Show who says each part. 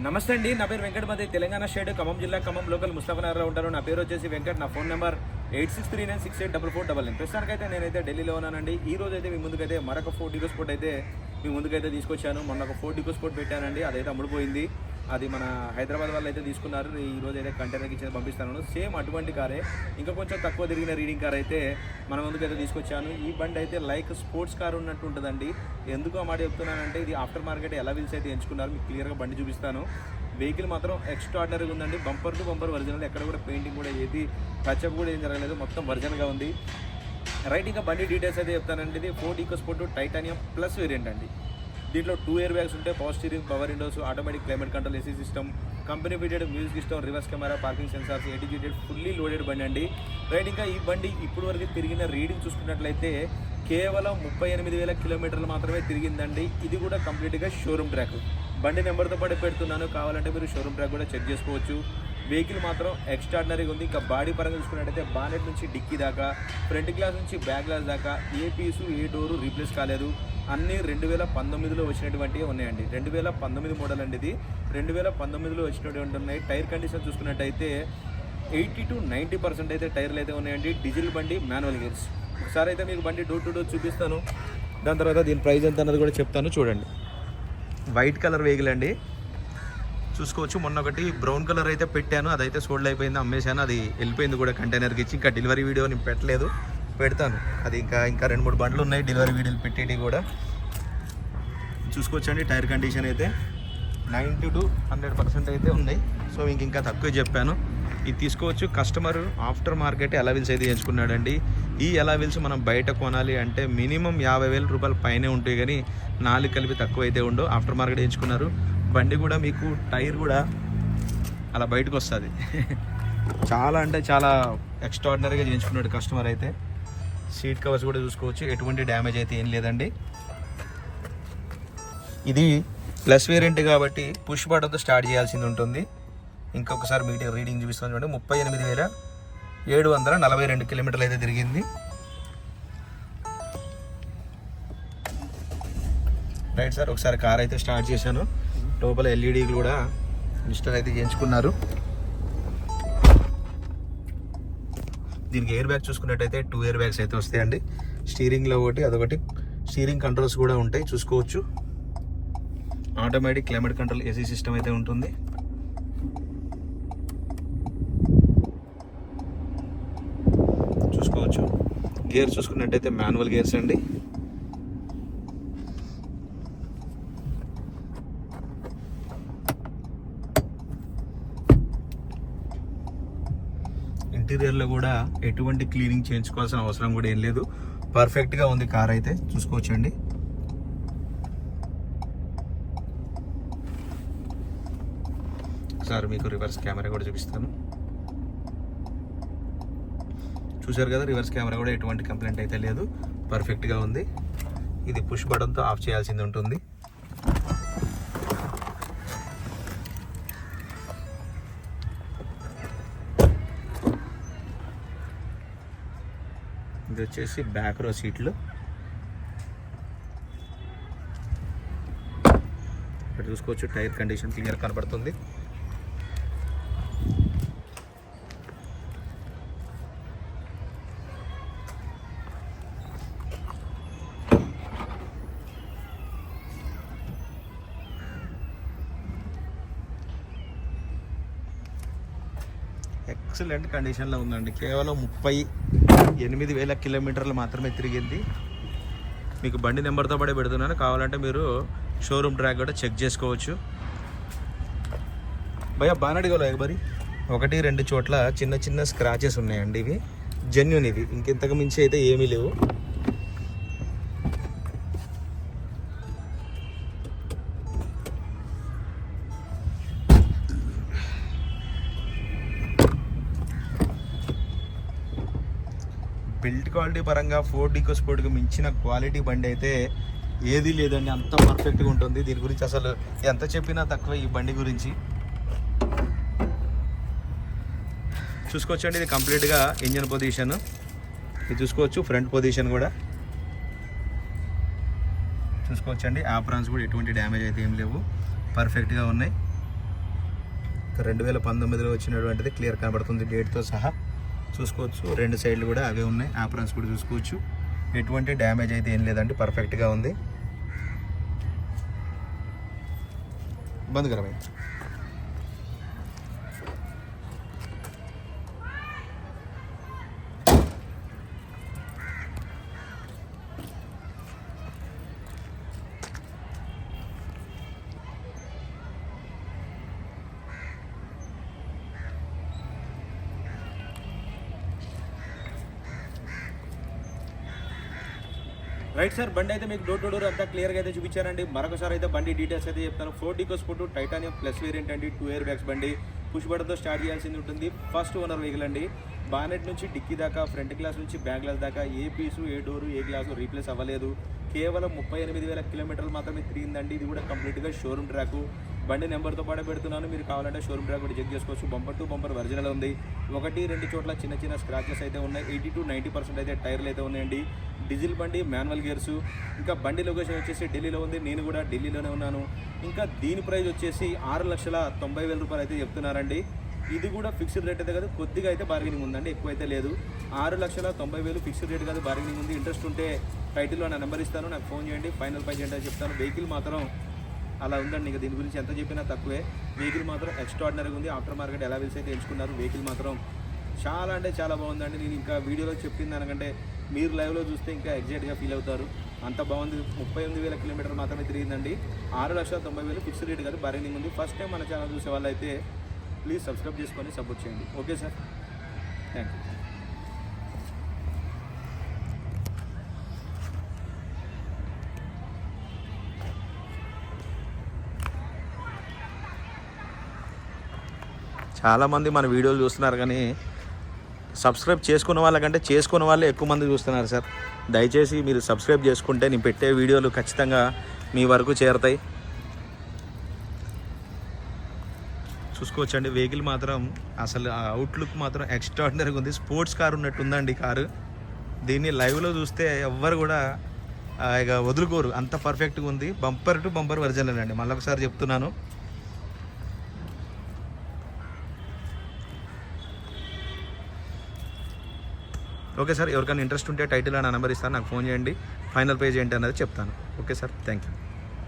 Speaker 1: నమస్తే అండి, నా పేరు వెంకట్. మాది తెలంగాణ స్టేట్ ఖమ్మం జిల్లా ఖమ్మం లోకల్ ముస్తాఫనగర్లో ఉంటాను. నా పేరు వచ్చేసి వెంకట్. నా ఫోన్ నెంబర్ 8639684499. ప్రస్తుతానికైతే నేనైతే ఢిల్లీలో ఉన్నానండి. ఈ రోజు అయితే మీ ముందుకైతే మరొక ఫోర్డ్ ఈకో స్పోర్ట్ అయితే మీ ముందుకైతే తీసుకొచ్చాను. మొన్న ఒక ఫోర్డ్ ఈకో స్పోర్ట్ పెట్టానండి, అదైతే అమ్ముడుపోయింది. అది మన హైదరాబాద్ వాళ్ళు అయితే తీసుకున్నారు. ఈ రోజు అయితే కంటైనర్కి ఇచ్చి పంపిస్తాను. సేమ్ అటువంటి కారే, ఇంకా కొంచెం తక్కువ తిరిగిన రీడింగ్ కార్ అయితే మన ముందుకైతే తీసుకొచ్చాను. ఈ బండి అయితే లైక్ స్పోర్ట్స్ కార్ ఉన్నట్టు ఉంటుందండి. ఎందుకు ఆ మాట చెప్తున్నానంటే, ఇది ఆఫ్టర్ మార్కెట్ ఎలా వీల్స్ అయితే ఎంచుకున్నారు, మీకు క్లియర్గా బండి చూపిస్తాను. వెహికల్ మాత్రం ఎక్స్ట్రాడినరీగా ఉందండి. బంపర్ టు బంపర్ ఒరిజినల్, ఎక్కడ కూడా పెయింటింగ్ కూడా ఏది టచ్అప్ కూడా ఏం జరగలేదు, మొత్తం ఒరిజినల్గా ఉంది. రైట్, ఇంకా బండి డీటెయిల్స్ అయితే చెప్తానండి. ఇది Ford EcoSport titanium plus variant అండి. దీంట్లో 2 ఎయిర్ బ్యాగ్స్ ఉంటాయి, power steering, power windows, automatic climate control, AC system, company fitted music system, reverse camera, parking sensors, educated fully loaded బండి అండి. రైట్, ఇంకా ఈ బండి ఇప్పుడు వరకు తిరిగిన రీడింగ్ చూసుకున్నట్లయితే కేవలం 38,000 కిలోమీటర్లు మాత్రమే తిరిగిందండి. ఇది కూడా కంప్లీట్గా షోరూమ్ ట్రాక్. బండి నెంబర్తో పాటు పెడుతున్నాను, కావాలంటే మీరు షోరూమ్ ట్రాక్ కూడా చెక్ చేసుకోవచ్చు. వెహికల్ మాత్రం ఎక్స్ట్రాడినరీగా ఉంది. ఇంకా బాడీ పరంగా చూసుకున్నట్టయితే బానెట్ నుంచి డిక్కీ దాకా, ఫ్రంట్ గ్లాస్ నుంచి బ్యాక్ గ్లాస్ దాకా ఏ పీసు ఏ డోరు రీప్లేస్ కాలేదు. అన్నీ 2019లో వచ్చినటువంటివి ఉన్నాయండి. 2019 మోడల్ అండి ఇది. 2019లో వచ్చినటువంటి ఉన్నాయి. టైర్ కండిషన్ చూసుకున్నట్టయితే 80 to 90% అయితే టైర్లు అయితే ఉన్నాయండి. డీజిల్ బండి, మాన్యువల్ గేర్స్. ఒకసారి అయితే మీకు బండి డోర్ టు డోర్ చూపిస్తాను, దాని తర్వాత దీని ప్రైస్ ఎంత అన్నది కూడా చెప్తాను. చూడండి, వైట్ కలర్ వెహికల్ అండి, చూసుకోవచ్చు. మొన్న ఒకటి బ్రౌన్ కలర్ అయితే పెట్టాను, అదైతే సోల్డ్ అయిపోయింది, అమ్మేశాను. అది వెళ్ళిపోయింది కూడా కంటైనర్కి ఇచ్చి. ఇంకా డెలివరీ వీడియో నేను పెట్టలేదు, పెడతాను. అది ఇంకా 2-3 బండ్లు ఉన్నాయి డెలివరీ వీడియోలు పెట్టేటి కూడా. చూసుకోవచ్చండి, టైర్ కండిషన్ అయితే 90 to 100% అయితే ఉన్నాయి. సో మీకు ఇంకా తక్కువ చెప్పాను. ఇది తీసుకోవచ్చు. కస్టమర్ ఆఫ్టర్ మార్కెట్ అలవిల్స్ అయితే ఎంచుకున్నాడండి. ఈ అలవిల్స్ మనం బయట కొనాలి అంటే మినిమం 50,000 రూపాయల పైనే ఉంటాయి, కానీ 4 కలిపి తక్కువ అయితే ఉండవు. ఆఫ్టర్ మార్కెట్ ఎంచుకున్నారు. బండి కూడా మీకు టైర్ కూడా అలా బయటకు వస్తుంది. చాలా అంటే చాలా ఎక్స్ట్రాడినరీగా చేయించుకున్నాడు కస్టమర్ అయితే. సీట్ కవర్స్ కూడా చూసుకోవచ్చు, ఎటువంటి డ్యామేజ్ అయితే ఏం లేదండి. ఇది ప్లస్ వేరియంట్ కాబట్టి పుష్ బటన్తో స్టార్ట్ చేయాల్సింది ఉంటుంది. ఇంకొకసారి మీటర్ రీడింగ్ చూపిస్తాను చూడండి. 38,742 కిలోమీటర్లు అయితే తిరిగింది. రైట్ సార్, ఒకసారి కార్ అయితే స్టార్ట్ చేశాను. లోపల ఎల్ఈడి కూడా ఇన్స్టాల్ అయితే చేయించుకున్నారు. దీనికి ఎయిర్ బ్యాగ్ చూసుకున్నట్టయితే 2 ఎయిర్ బ్యాగ్స్ అయితే వస్తాయండి. స్టీరింగ్లో ఒకటి, అదొకటి. స్టీరింగ్ కంట్రోల్స్ కూడా ఉంటాయి, చూసుకోవచ్చు. Automatic climate control, AC system అయితే ఉంటుంది. చూసుకోవచ్చు. గేర్స్ చూసుకున్నట్టయితే మాన్యువల్ గేర్స్ అండి. ఇంటీరియర్లో కూడా ఎటువంటి క్లీనింగ్ చేయించుకోవాల్సిన అవసరం కూడా ఏం లేదు, పర్ఫెక్ట్గా ఉంది కార్ అయితే. చూసుకోవచ్చండి. ఒకసారి మీకు రివర్స్ కెమెరా కూడా చూపిస్తాను. చూశారు కదా, రివర్స్ కెమెరా కూడా ఎటువంటి కంప్లైంట్ అయితే లేదు, పర్ఫెక్ట్గా ఉంది. ఇది పుష్ బటన్తో ఆఫ్ చేయాల్సింది ఉంటుంది. ఇది వచ్చేసి బ్యాక్ రో సీట్లు. ఇక్కడ చూసుకోవచ్చు, టైర్ కండిషన్ క్లియర్ కనబడుతుంది. ఎక్సలెంట్ కండిషన్లో ఉందండి. కేవలం 38,000 కిలోమీటర్లు మాత్రమే తిరిగింది. మీకు బండి నెంబర్తో పాటు పెడుతున్నాను, కావాలంటే మీరు షోరూమ్ ట్రాక్ కూడా చెక్ చేసుకోవచ్చు. భయ్యా బానడిగోలో మరి 1-2 చోట్ల చిన్న చిన్న స్క్రాచెస్ ఉన్నాయండి. ఇవి జెన్యూన్, ఇవి ఇంకెంతకు మించి అయితే ఏమీ లేవు. బిల్డ్ క్వాలిటీ పరంగా ఫోర్డ్ ఈకో స్పోర్ట్కి మించిన క్వాలిటీ బండి అయితే ఏదీ లేదండి, అంత పర్ఫెక్ట్గా ఉంటుంది. దీని గురించి అసలు ఎంత చెప్పినా తక్కువ ఈ బండి గురించి. చూసుకోవచ్చండి, ఇది కంప్లీట్గా ఇంజన్ పొజిషన్. ఇది చూసుకోవచ్చు, ఫ్రంట్ పొజిషన్ కూడా చూసుకోవచ్చండి. ఆప్రాన్స్ కూడా ఎటువంటి డ్యామేజ్ అయితే ఏం లేవు, పర్ఫెక్ట్గా ఉన్నాయి.
Speaker 2: 2019లో వచ్చినటువంటిది క్లియర్ కనబడుతుంది, డేట్తో సహా చూసుకోవచ్చు. 2 సైడ్లు కూడా అవే ఉన్నాయి, ఆపరన్స్ కూడా చూసుకోవచ్చు. ఎటువంటి డ్యామేజ్ అయితే ఏం లేదండి, పర్ఫెక్ట్గా ఉంది. బంద్ కరమే.
Speaker 1: రైట్ సార్, బండి అయితే మీకు డోర్ టు డోర్ అంతా క్లియర్గా అయితే చూపించారండి. మరొకసారి అయితే బండి డీటెయిల్స్ అయితే చెప్తాను. 4 EcoSport టైటానియం ప్లస్ వేరియంట్ అండి, 2 ఎయిర్ బ్యాగ్స్ బండి. పుష్ బటన్తో స్టార్ట్ చేయాల్సింది ఉంటుంది. ఫస్ట్ ఓనర్ వెహికల్ అండి. బానెట్ నుంచి డిక్కీ దాకా, ఫ్రంట్ గ్లాస్ నుంచి బ్యాక్ గ్లాస్ దాకా ఏ పీసు, ఏ డోరు, ఏ గ్లాసు రీప్లేస్ అవ్వలేదు. కేవలం 38,000 కిలోమీటర్లు మాత్రమే తిరిగిందండి. ఇది కూడా కంప్లీట్గా షోరూమ్ ట్రాక్. బండి నెంబర్తో పాటు పెడుతున్నాను, మీరు కావాలంటే షోరూమ్ ట్రాక్ కూడా చెక్ చేసుకోవచ్చు. బంపర్ టు బంపర్ ఒరిజినల్ ఉంది. 1-2 చోట్ల చిన్న చిన్న స్క్రాచెస్ అయితే ఉన్నాయి. 80-90% అయితే టైర్లు అయితే ఉన్నాయండి. డీజిల్ బండి, మాన్యువల్ గేర్స్. ఇంకా బండి లొకేషన్ వచ్చేసి ఢిల్లీలో ఉంది, నేను కూడా ఢిల్లీలోనే ఉన్నాను. ఇంకా దీని ప్రైస్ వచ్చేసి 6,90,000 రూపాయలు అయితే చెప్తున్నారండి. ఇది కూడా ఫిక్స్డ్ రేట్ అయితే కాదు, కొద్దిగా అయితే బార్గెనింగ్ ఉందండి, ఎక్కువైతే లేదు. 6,90,000 ఫిక్స్డ్ రేట్ కాదు, బార్గెనింగ్ ఉంది. ఇంట్రెస్ట్ ఉంటే టైటిల్లో నా నెంబర్ ఇస్తాను, నాకు ఫోన్ చేయండి. ఫైనల్ ప్రైస్ ఏంటో చెప్తాను. వెహికల్ మాత్రం అలా ఉందండి, ఇంకా దీని గురించి ఎంత చెప్పినా తక్కువే. వెహికల్ మాత్రం ఎక్స్ట్రాడినరీగా ఉంది. ఆఫ్టర్ మార్కెట్ ఎలా వీల్స్ అయితే ఎంచుకున్నారు. వెహికల్ మాత్రం చాలా అంటే చాలా బాగుందండి. నేను ఇంకా వీడియోలో చెప్పింది దానికంటే మీరు లైవ్లో చూస్తే ఇంకా ఎగ్జాక్ట్గా ఫీల్ అవుతారు, అంత బాగుంది. 38,000 కిలోమీటర్లు మాత్రమే తిరిగిందండి. 6,90,000 ఫిక్స్డ్ రేట్ కాదు, బార్గెనింగ్ ఉంది. ఫస్ట్ టైం మన ఛానల్ చూసే వాళ్ళు అయితే ప్లీజ్ సబ్స్క్రైబ్ చేసుకొని సపోర్ట్ చేయండి. Okay sir, thank you.
Speaker 2: చాలామంది మన వీడియోలు చూస్తున్నారు కానీ సబ్స్క్రైబ్ చేసుకున్న వాళ్ళకంటే చేసుకున్న వాళ్ళే ఎక్కువ మంది చూస్తున్నారు సార్. దయచేసి మీరు సబ్స్క్రైబ్ చేసుకుంటే నేను పెట్టే వీడియోలు ఖచ్చితంగా మీ వరకు చేరుతాయి. చూసుకోవచ్చండి, వెహికల్ మాత్రం అసలు అవుట్లుక్ మాత్రం ఎక్స్ట్రాడినరీగా ఉంది. స్పోర్ట్స్ కార్ ఉన్నట్టు ఉందండి కారు. దీన్ని లైవ్లో చూస్తే ఎవ్వరు కూడా ఇక వదులుకోరు, అంత పర్ఫెక్ట్గా ఉంది. బంపర్ టు బంపర్ ఒరిజినల్ అండి, మళ్ళీ ఒకసారి చెప్తున్నాను. ఓకే సార్, ఎవరికైనా ఇంట్రెస్ట్ ఉంటే టైటిల్ నా నెంబర్ ఇస్తాను, నాకు ఫోన్ చేయండి. ఫైనల్ పేజ్ ఏంటి అన్నది చెప్తాను. Okay sir, thank you.